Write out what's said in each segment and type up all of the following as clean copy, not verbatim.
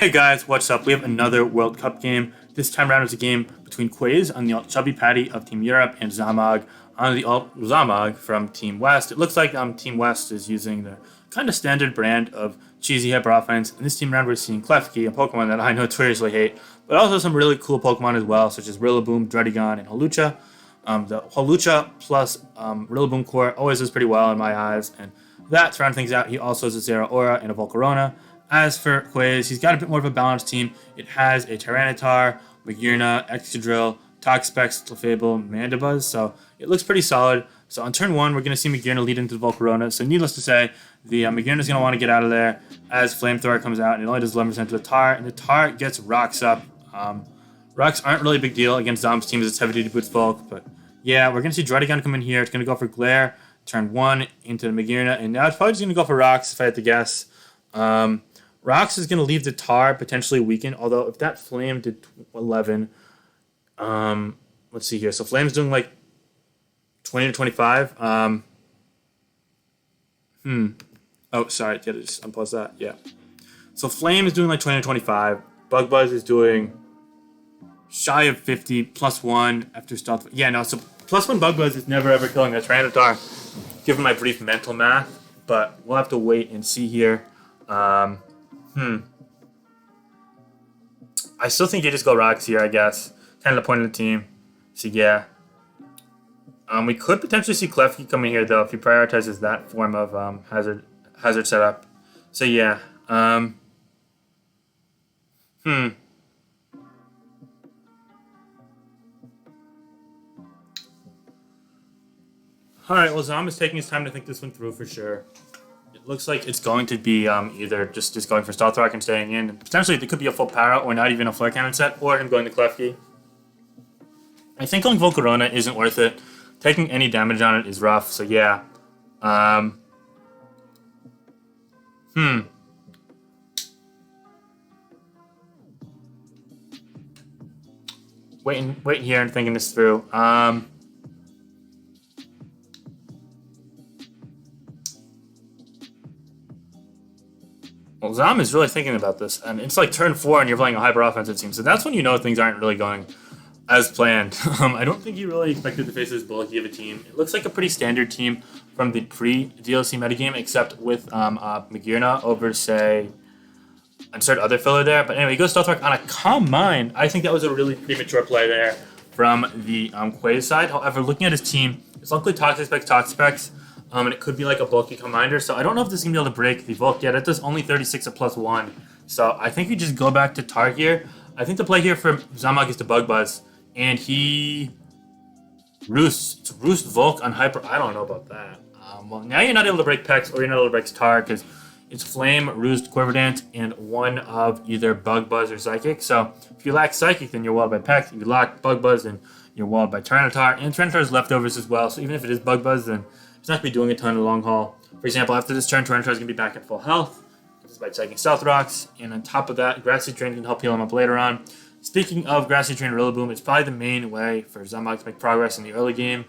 Hey guys, what's up? We have another World Cup game. This time around it's a game between Quaze on the alt chubby patty of Team Europe and z0mOG on the alt z0mOG from Team West. It looks like Team West is using the kind of standard brand of cheesy hyper offense. And this team round we're seeing Klefki, a Pokemon that I notoriously hate, but also some really cool Pokemon as well, such as Rillaboom, Dredigon, and Hawlucha. The Hawlucha plus Rillaboom core always does pretty well in my eyes, and that to round things out, he also has a Zeraora and a Volcarona. As for Quaze, he's got a bit more of a balanced team. It has a Tyranitar, Magearna, Excadrill, Toxapex, Clefable, Mandibuzz, so it looks pretty solid. So on turn one, we're going to see Magearna lead into the Volcarona. So needless to say, the Magearna is going to want to get out of there as Flamethrower comes out, and it only does 11% to the Tar, and the Tar gets Rocks up. Rocks aren't really a big deal against Zom's team as it's heavy duty boots bulk, but yeah, we're going to see Dredigon come in here. It's going to go for Glare, turn one into the Magearna, and now it's probably just going to go for Rocks if I had to guess. Rocks is going to leave the Tar potentially weakened, although if that Flame did 11, let's see here. So Flame's doing like 20 to 25. Oh, sorry. Yeah, just unpause that. Yeah. So Flame is doing like 20 to 25. Bug Buzz is doing shy of 50, plus 1 after stealth. Yeah, no, so plus 1 Bug Buzz is never ever killing that Tyranitar, given my brief mental math, but we'll have to wait and see here. I still think you just go Rocks here, I guess. Kind of the point of the team. So, yeah. We could potentially see Klefki come in here, though, if he prioritizes that form of hazard setup. So, yeah. Alright, well, Zom is taking his time to think this one through for sure. It looks like it's going to be either just going for Stealth Rock and staying in. And potentially, it could be a full Para or not even a Flare Cannon set, or him going to Klefki. I think going Volcarona isn't worth it. Taking any damage on it is rough, so yeah. Waiting here and thinking this through. Well, Zom is really thinking about this, and it's like turn 4 and you're playing a hyper-offensive team, so that's when you know things aren't really going as planned. I don't think he really expected to face this bulky of a team. It looks like a pretty standard team from the pre-DLC metagame, except with Magearna over, say, insert other filler there. But anyway, he goes Stealth Rock on a Calm Mind. I think that was a really premature play there from the Quaze side. However, looking at his team, it's luckily Toxapex, and it could be like a bulky Commander. So I don't know if this is going to be able to break the Volk yet. It does only 36 at plus 1. So I think you just go back to Tar here. I think the play here for z0mOG is to Bug Buzz. And he roosts. It's Roost Volk on Hyper. I don't know about that. Well, now you're not able to break Pex or you're not able to break Tar because it's Flame, Roost, Corvidant, and one of either Bug Buzz or Psychic. So if you lack Psychic, then you're walled by Pex. If you lack Bug Buzz, then you're walled by Tyranitar. And Tyranitar's leftovers as well. So even if it is Bug Buzz, then it's not going to be doing a ton in the long haul. For example, after this turn, Tyranitar's going to be back at full health just by taking Stealth Rocks. And on top of that, Grassy Drain can help heal him up later on. Speaking of Grassy Drain Rillaboom, it's probably the main way for z0mOG to make progress in the early game.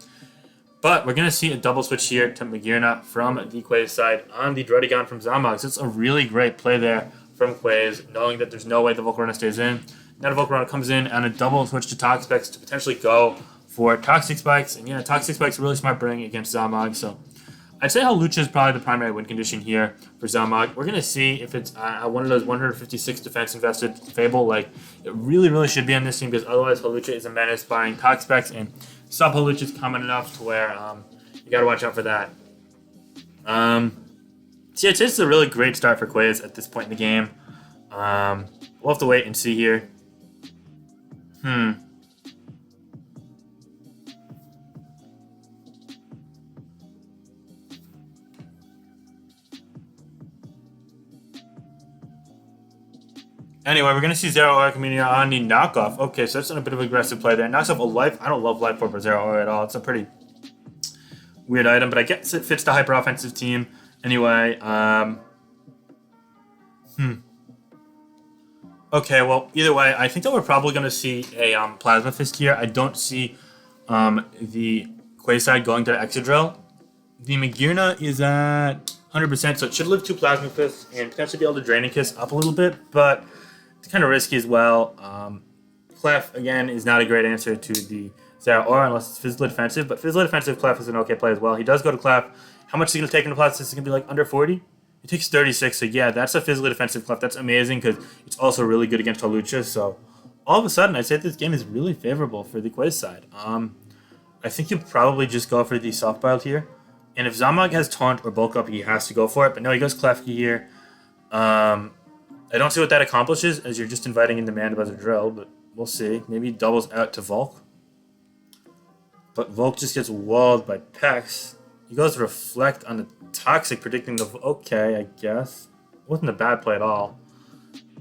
But we're going to see a double switch here to Magearna from the Quaze side on the Dredigon from z0mOG. So it's a really great play there from Quaze, knowing that there's no way the Volcarona stays in. Now the Volcarona comes in on a double switch to Toxapex to potentially go for Toxic Spikes. And yeah, Toxic Spikes are really smart bring against z0mOG. So I'd say Hawlucha is probably the primary win condition here for z0mOG. We're going to see if it's one of those 156 defense invested Fable. Like, it really, really should be on this team because otherwise Hawlucha is a menace buying Toxapex, and sub-Hawlucha is common enough to where you got to watch out for that. So yeah, it's just a really great start for Quaze at this point in the game. We'll have to wait and see here. Anyway, we're going to see Zeraora coming on the knockoff. Okay, so that's a bit of aggressive play there. Knocks off a life. I don't love life for Zeraora at all. It's a pretty weird item, but I guess it fits the hyper-offensive team. Anyway, Okay, well, either way, I think that we're probably going to see a Plasma Fist here. I don't see the Quaze side going to Excadrill. The Magearna is at 100%, so it should live 2 Plasma Fists and potentially be able to Draining Kiss up a little bit, but It's kind of risky as well. Clef, again, is not a great answer to the Zera Aura unless it's physically defensive, but physically defensive Clef is an okay play as well. He does go to Clef. How much is he going to take into Plus? This is going to be like under 40? He takes 36, so yeah, that's a physically defensive Clef. That's amazing because it's also really good against Halucha, so all of a sudden, I'd say this game is really favorable for the Quaze side. I think you probably just go for the soft build here. And if z0mOG has Taunt or Bulk Up, he has to go for it. But no, he goes Klefki here. I don't see what that accomplishes, as you're just inviting in the Mandibuzz or Drill, but we'll see. Maybe he doubles out to Volk. But Volk just gets walled by Pex. He goes Reflect on the Toxic, predicting the... Okay, I guess. It wasn't a bad play at all.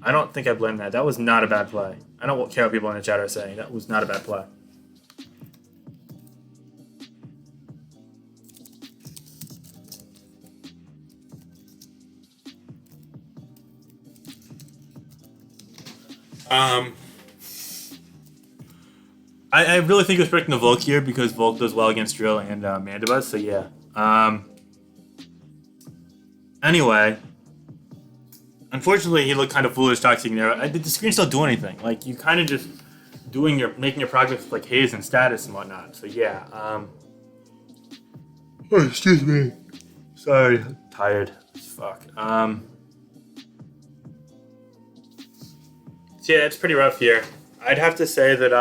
I don't think I blame that. That was not a bad play. I don't care what people in the chat are saying. That was not a bad play. I really think he was predicting the Volk here because Volk does well against Drill and Mandibuzz, so yeah. Anyway, unfortunately, he looked kind of foolish toxic there. Did the screen still do anything? Like, you kind of just making your progress with like haze and status and whatnot. So yeah. Oh, excuse me. Sorry, I'm tired as fuck. So yeah, it's pretty rough here. I'd have to say that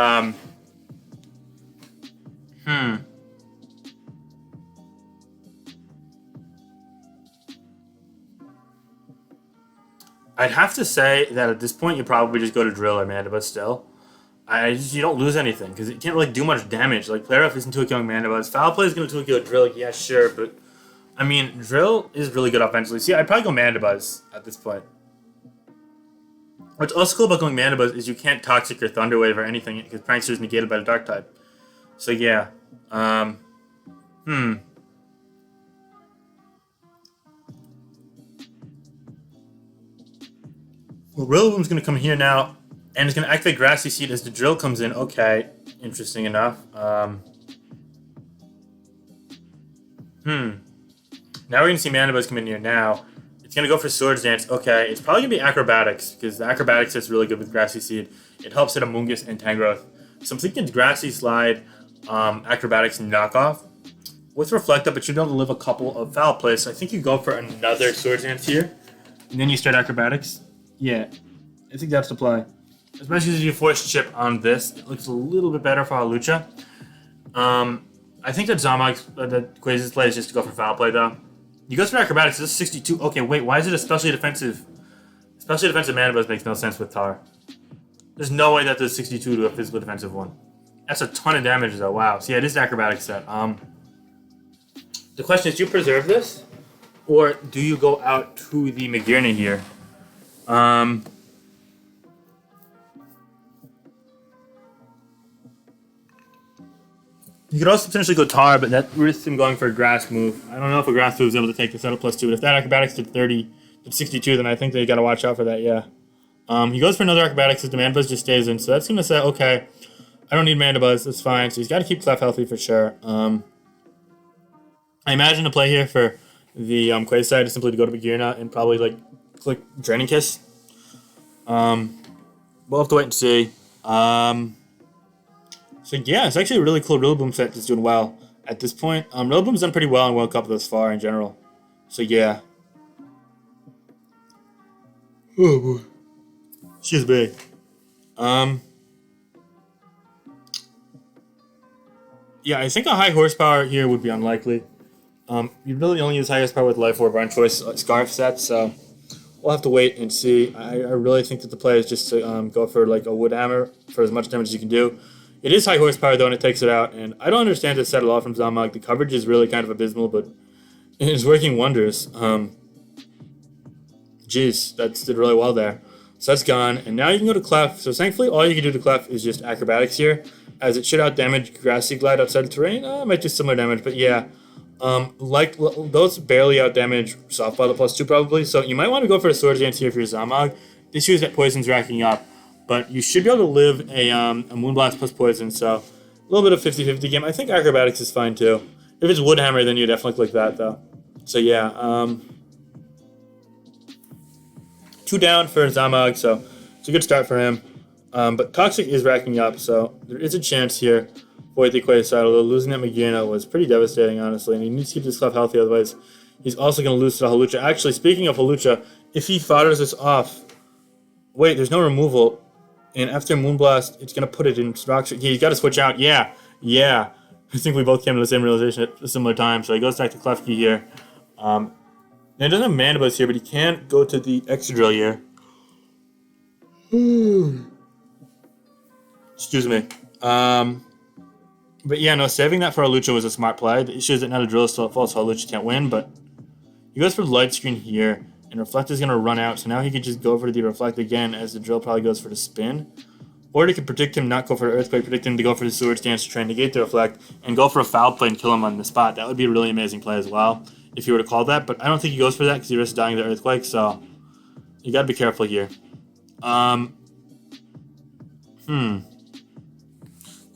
I'd have to say that at this point you probably just go to Drill or Mandibuzz still. You don't lose anything because it can't really do much damage. Like, Player F isn't 2-killing Mandibuzz. Foul Play is going to 2-kill Drill, yeah, sure, but I mean, Drill is really good offensively. See, I'd probably go Mandibuzz at this point. What's also cool about going Mandibuzz is you can't Toxic or Thunder Wave or anything because Prankster is negated by the Dark type. So yeah. Well, Rillaboom's going to come here now, and it's going to activate Grassy Seed as the Drill comes in. Okay, interesting enough. Now we're going to see Mandibuzz come in here now. It's going to go for Swords Dance. Okay, it's probably going to be Acrobatics, because the Acrobatics is really good with Grassy Seed. It helps hit Amoonguss and Tangrowth. So I'm thinking Grassy Slide, Acrobatics, and Knockoff. With Reflect Up, it should be able to live a couple of foul plays. So I think you go for another Swords Dance here, and then you start Acrobatics. Yeah, I think that's the play. Especially as you force chip on this, it looks a little bit better for Halucha. I think that z0mOG, that Quaze's play is just to go for foul play though. He goes for Acrobatics, this is 62. Okay, wait, why is it especially defensive? Especially defensive Mandibuzz makes no sense with Tar. There's no way that there's 62 to a physical defensive one. That's a ton of damage though, wow. So yeah, it is an Acrobatics set. The question is, do you preserve this? Or do you go out to the Magearna here? You could also potentially go Tar, but that risks him going for a Grass move. I don't know if a Grass move is able to take the setup +2, but if that Acrobatics did 30, did 62, then I think they got to watch out for that, yeah. He goes for another Acrobatics as the Mandibuzz just stays in, so that's going to say, okay, I don't need Mandibuzz, that's fine, so he's got to keep Clef healthy for sure. I imagine the play here for the Quaze side is simply to go to Magearna and probably, like, click Draining Kiss. We'll have to wait and see. So yeah, it's actually a really cool Rillaboom set that's doing well at this point. Rillaboom's done pretty well in World Cup thus far in general. So yeah. Oh boy. She's big. Yeah, I think a high horsepower here would be unlikely. You really only use high horsepower with Life Orb or Choice Scarf sets, so we'll have to wait and see. I really think that the play is just to go for like a Wood Hammer for as much damage as you can do. It is high horsepower though, and it takes it out. And I don't understand this set at all from z0mOG. The coverage is really kind of abysmal, but it's working wonders. Jeez, that did really well there. So that's gone, and now you can go to Clef. So thankfully, all you can do to Clef is just Acrobatics here, as it should out damage Grassy Glide outside the terrain. It might do similar damage, but yeah. Like those barely out damage Softball at +2 probably. So you might want to go for a Swords Dance here for your z0mOG. The issue is that Poison's racking up. But you should be able to live a Moonblast plus Poison, so a little bit of 50-50 game. I think Acrobatics is fine too. If it's Wood Hammer, then you definitely click that though. So yeah, 2 down for z0mOG, so It's a good start for him. But Toxic is racking up, so there is a chance here for the Quaze side, although losing that Magina was pretty devastating, honestly, and he needs to keep this Clef healthy, otherwise he's also going to lose to the Hawlucha. Actually, speaking of Hawlucha, if he fodders this off... Wait, there's no removal. And after Moonblast, it's going to put it in Rock... He's got to switch out. Yeah. I think we both came to the same realization at a similar time, so he goes back to Klefki here. Now, he doesn't have Mana Buzz here, but he can go to the Extra Drill here. Excuse me. But yeah, no, saving that for Hawlucha was a smart play. The issue is that now the drill is still at full, so Hawlucha can't win, but he goes for the Light Screen here, and Reflect is going to run out, so now he can just go for the Reflect again as the drill probably goes for the spin. Or he could predict him, not go for the Earthquake, predict him to go for the Swords Dance to try and negate the Reflect, and go for a Foul Play and kill him on the spot. That would be a really amazing play as well, if you were to call that, but I don't think he goes for that because he risks dying to the Earthquake, so you got to be careful here. I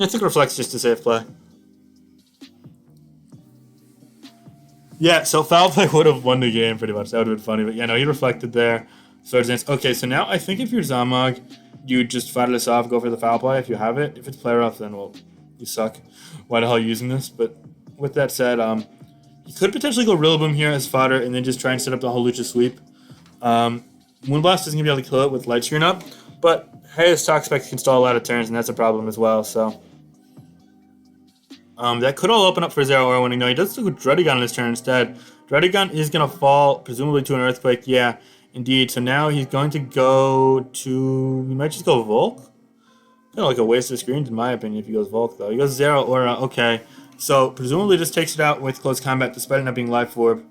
think Reflect's just a safe play. Yeah, so Foul Play would have won the game pretty much. That would have been funny. But yeah, no, he reflected there. Swords Dance. Okay, so now I think if you're z0mOG, you just fight this off, go for the Foul Play if you have it. If it's player off, then, well, you suck. Why the hell are you using this? But with that said, you could potentially go Rillaboom here as fodder and then just try and set up the Hawlucha sweep. Moonblast isn't going to be able to kill it with Light Screen up, but hey, his Toxapex can stall a lot of turns, and that's a problem as well, so... that could all open up for 0 winning. No, he does stick with Druddigon on his turn instead. Druddigon is going to fall, presumably to an Earthquake. Yeah, indeed. So now he's going to go to... He might just go Volk. Kind of like a waste of screens, in my opinion, if he goes Volk, though. He goes 0 Aura. Okay. So, presumably just takes it out with Close Combat, despite it not being Life Orb.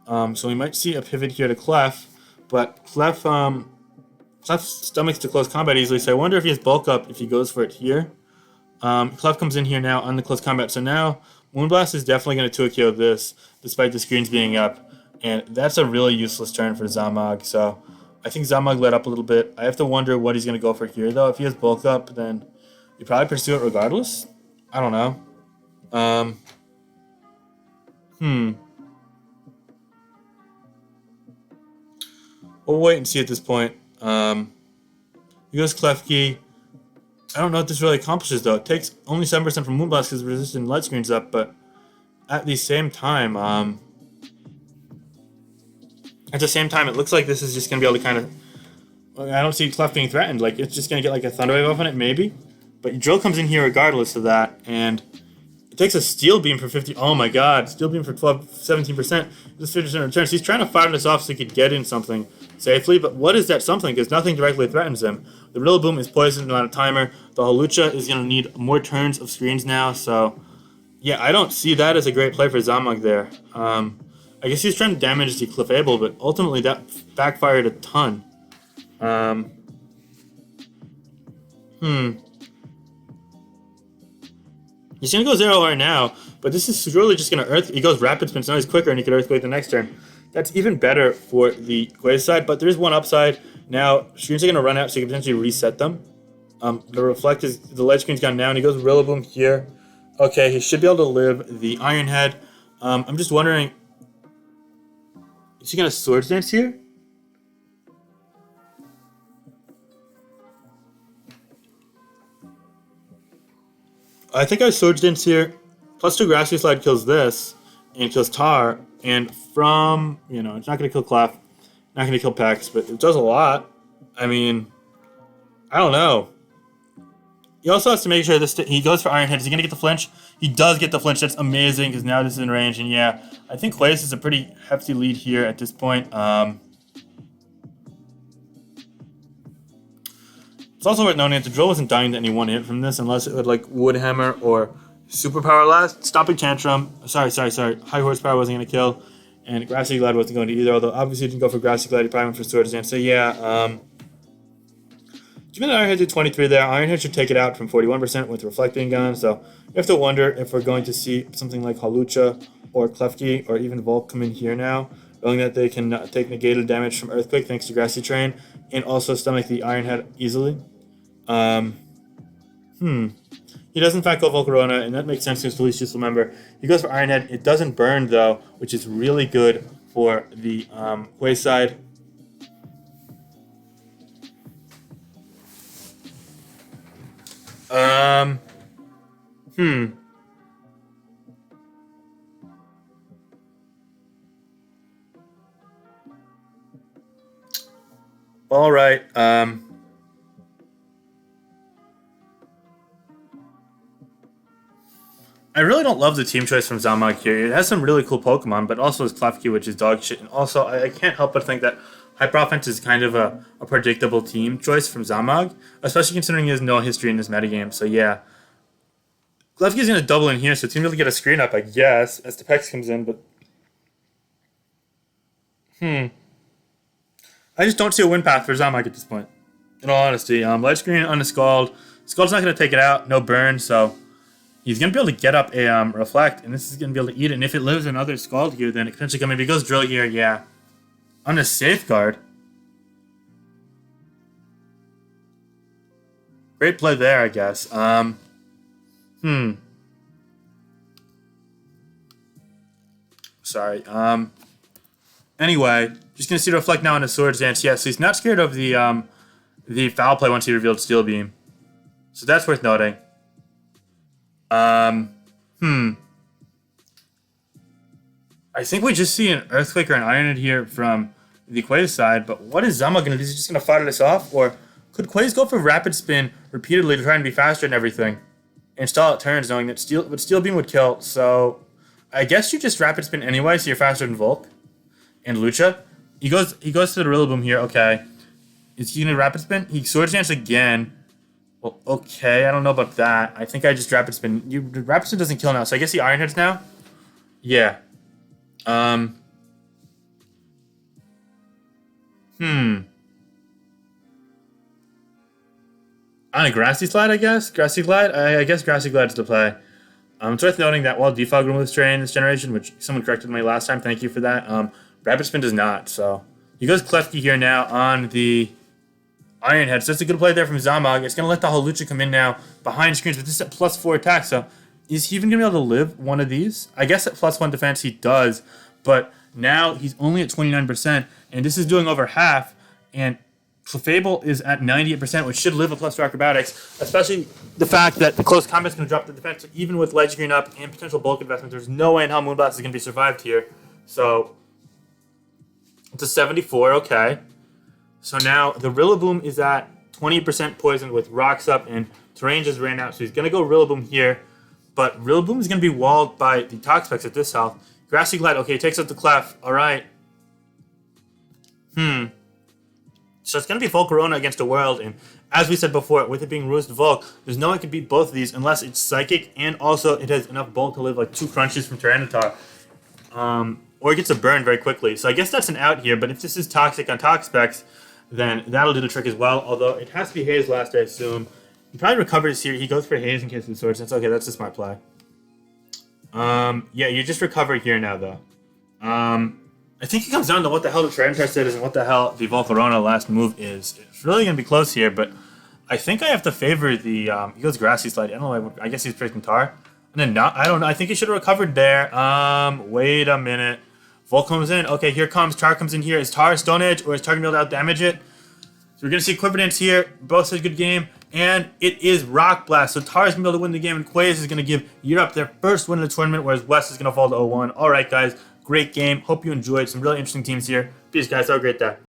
So we might see a pivot here to Clef. But Clef stomachs to Close Combat easily, so I wonder if he has Bulk Up if he goes for it here. Clef comes in here now on the Close Combat, so now Moonblast is definitely going to 2-KO this, despite the screens being up, and that's a really useless turn for z0mOG, so I think z0mOG let up a little bit. I have to wonder what he's going to go for here, though. If he has Bulk Up, then you probably pursue it regardless. I don't know. We'll wait and see at this point. He goes Klefki. I don't know what this really accomplishes, though. It takes only 7% from Moonblast because resistant Light Screen's up, but at the same time, it looks like this is just going to be able to kind of... I don't see Clef being threatened. Like, it's just going to get like a Thunder Wave off on it, maybe. But Drill comes in here regardless of that, and it takes a Steel Beam for 50... Oh my god, Steel Beam for 17%. This 50% return. So he's trying to fire this off so he could get in something safely, but what is that something? Because nothing directly threatens him. The Rillaboom is poisoned and on a timer. The Hawlucha is going to need more turns of screens now, so... Yeah, I don't see that as a great play for z0mOG there. I guess he's trying to damage the Clefable, but ultimately that backfired a ton. He's going to go 0 right now, but this is really just going to Earth... He goes Rapid Spin, so now he's quicker and he can Earthquake the next turn. That's even better for the Quaze side, but there is one upside. Now, screens are going to run out, so you can potentially reset them. The Reflect is... The Light Screen's gone now, and he goes Rillaboom here. Okay, he should be able to live the Iron Head. I'm just wondering... Is he going to Swords Dance here? I think I Swords Dance here. Plus 2 Grassy Slide kills this, and kills Tar, and from... You know, it's not going to kill Clef, not going to kill Pex, but it does a lot. I mean... I don't know. He also has to make sure this... He goes for Iron Head. Is he going to get the flinch? He does get the flinch. That's amazing, because now this is in range. And yeah, I think Quaze is a pretty hefty lead here at this point. It's also worth noting that the Drill wasn't dying to any one hit from this, unless it would, like, Wood Hammer or Superpower Last. Stopping Tantrum. Sorry. High Horsepower wasn't going to kill. And Grassy Glide wasn't going to either, although obviously he didn't go for Grassy Glide. He probably went for Swords Dance. So yeah, given that Iron Head did 23 there, Iron Head should take it out from 41% with Reflect being gone, so you have to wonder if we're going to see something like Hawlucha or Klefki or even Volk come in here now, knowing that they can take negated damage from Earthquake thanks to Grassy Train, and also stomach the Iron Head easily. He does in fact go Volcarona, and that makes sense because the least useful member. He goes for Iron Head. It doesn't burn, though, which is really good for the Quaze side. Um. Hmm. All right. I really don't love the team choice from z0mOG here. It has some really cool Pokemon, but also has Klefki, which is dog shit. And also, I can't help but think that Hyper Offense is kind of a predictable team choice from z0mOG, especially considering he has no history in this metagame. So yeah, Klefki's going to double in here, so it's going to be able to get a screen up, I guess, as the Pex comes in. But I just don't see a win path for z0mOG at this point. In all honesty, Ledge Screen on the Scald. Scald's not going to take it out, no burn, so he's going to be able to get up a Reflect, and this is going to be able to eat it. And if it lives another Scald here, then it potentially come. If he goes Drill here, yeah. On a Safeguard. Great play there, I guess. Sorry. Anyway, just going to see Reflect now on a Swords Dance. Yeah, so he's not scared of the foul play once he revealed Steel Beam. So that's worth noting. I think we just see an Earthquake or an Ironhead here from the Quaze side, but what is z0mOG going to do? Is he just going to fire this off? Or could Quaze go for Rapid Spin repeatedly to try and be faster and everything? And stall at turns, knowing that Steel Beam would kill. So I guess you just Rapid Spin anyway, so you're faster than Volk and Lucha. He goes to the Rillaboom here, okay. Is he going to Rapid Spin? He Swords Dance again. Well, okay, I don't know about that. I think I just Rapid Spin. Rapid Spin doesn't kill now, so I guess he Iron Heads now? Yeah. On a Grassy Slide, I guess? Grassy Glide? I guess Grassy Glide's the play. It's worth noting that while Defog removes Terrain this generation, which someone corrected me last time, thank you for that, Rapid Spin does not, so he goes Klefki here now on the Iron Head, so that's a good play there from z0mOG. It's going to let the Hawlucha come in now behind screens, but this is at +4 attack, so is he even going to be able to live one of these? I guess at +1 defense he does, but now he's only at 29%, and this is doing over half, and Clefable is at 98%, which should live a +2 acrobatics, especially the fact that the close combat's going to drop the defense, so even with Ledge Green up and potential bulk investment, there's no way in hell Moonblast is going to be survived here. So it's a 74, okay. So now the Rillaboom is at 20% poisoned with rocks up and terrain just ran out. So he's going to go Rillaboom here. But Rillaboom is going to be walled by the Toxapex at this health. Grassy Glide, okay, takes out the Clef. All right. So it's going to be Volcarona against the World. And as we said before, with it being Roost Volk, there's no way it could beat both of these unless it's Psychic and also it has enough bulk to live like 2 crunches from Tyranitar. Or it gets a burn very quickly. So I guess that's an out here. But if this is Toxic on Toxapex, then that'll do the trick as well. Although it has to be Haze last, I assume. He probably recovers here. He goes for Haze in case of the Swords. That's okay. That's a smart play. Yeah, you just recover here now, though. I think it comes down to what the hell the Tyranitar said is and what the hell the Volcarona last move is. It's really going to be close here, but I think I have to favor the... he goes Grassy Slide. I don't know. I guess he's predicting Tar. And then not... I don't know. I think he should have recovered there. Wait a minute. Volk comes in. Okay, here comes. Tar comes in here. Is Tar Stone Edge or is Tar going to be able to outdamage it? So we're going to see Equipotence here. Both said good game. And it is Rock Blast. So Tar is going to be able to win the game. And Quaze is going to give Europe their first win in the tournament, whereas West is going to fall to 0-1. All right, guys. Great game. Hope you enjoyed. Some really interesting teams here. Peace, guys. Have a great day.